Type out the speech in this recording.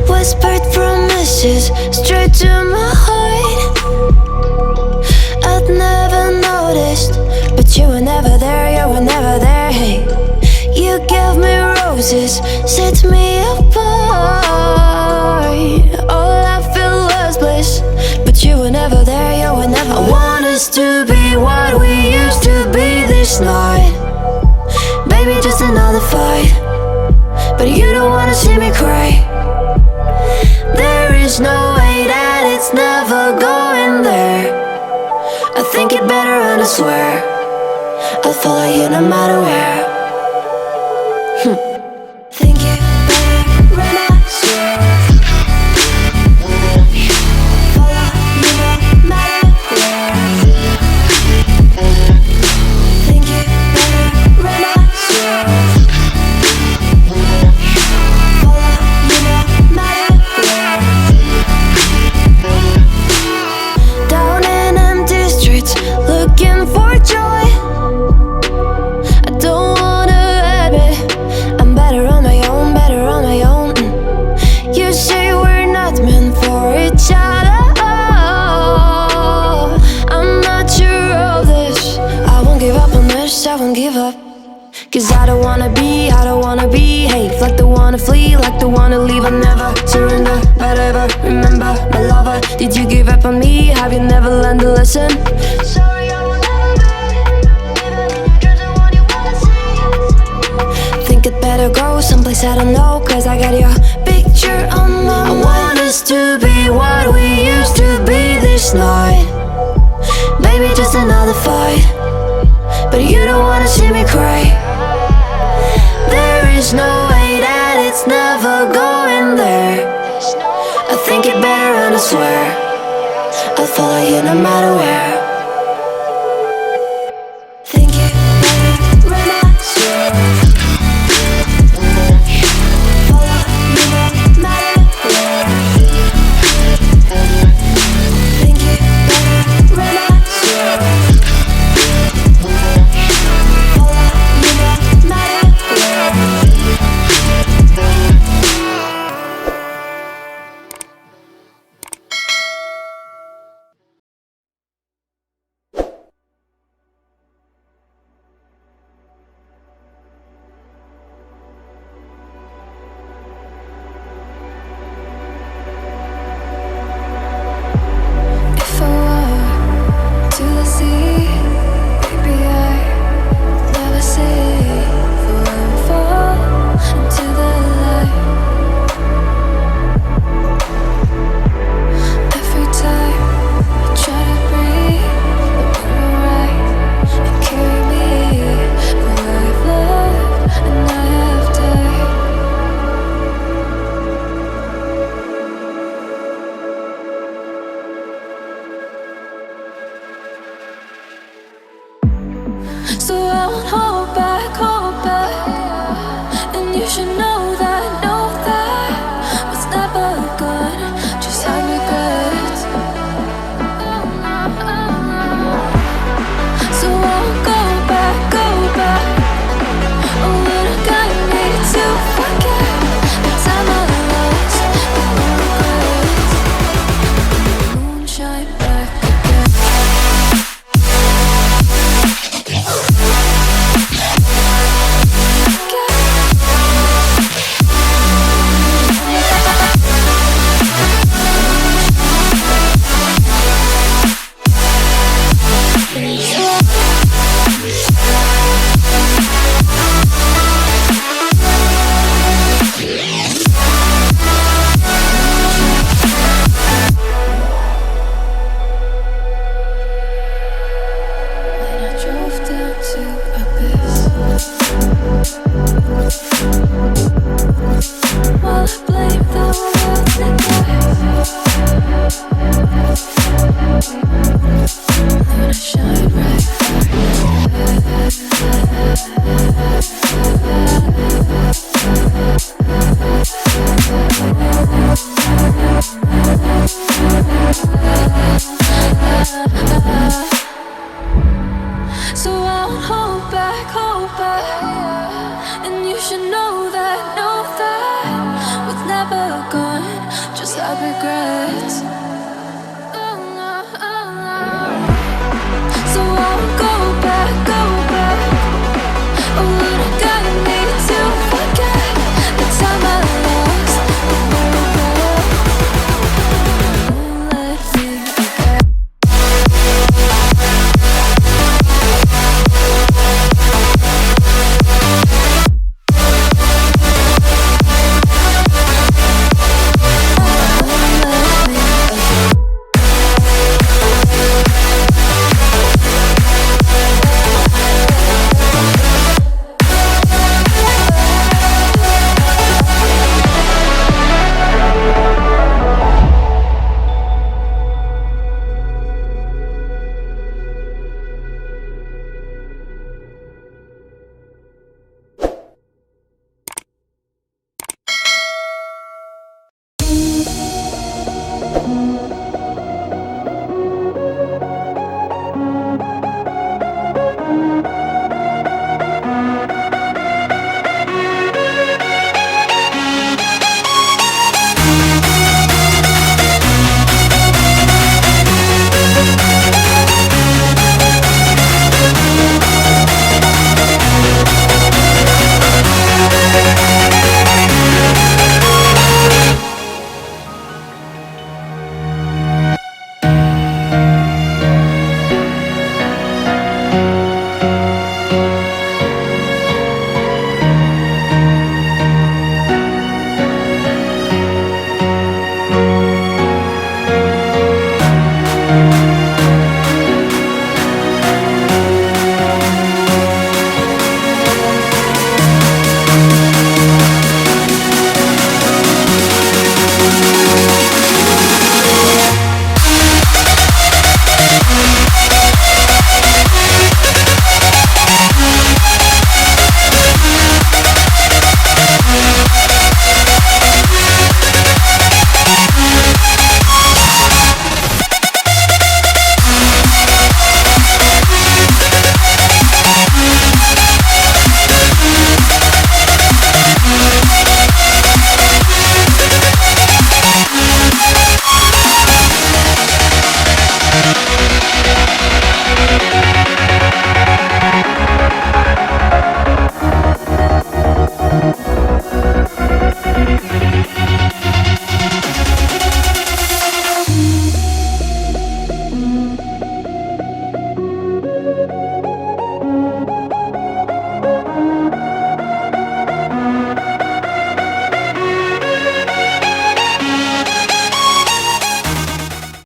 Whispered promises straight to my heart. I'd never noticed, but you were never there, you were never there. Hey, you gave me roses, set me apart. All I feel was bliss, but you were never there, you were never there. I want us to be what we used to be this night. Baby, just another fight, but you don't wanna see me cry. There is no way that it's never going there. I think it better and I swear I'll follow you no matter where. Think it better and I swear follow you no matter where. Think it better and I swear follow you no matter where. Down in empty streets, looking for joy. I don't wanna admit I'm better on my own, better on my own. You say we're not meant for each other. I'm not sure of this. I won't give up on this, I won't give up. Cause I don't wanna be, hey, like the wanna flee, like the wanna leave. I'll never surrender, but ever remember my lover. Did you give up on me? Have you never learned a lesson? Sorry, I will never be, even in your dreams, the one you wanna see. Think it better go someplace I don't know, cause I got your picture on my mind. I want us to be what we used to be this night. Baby, just another fight, but you don't wanna see me cry. There is no way that it's never going there. I think it better and I swear I'll follow you no matter where.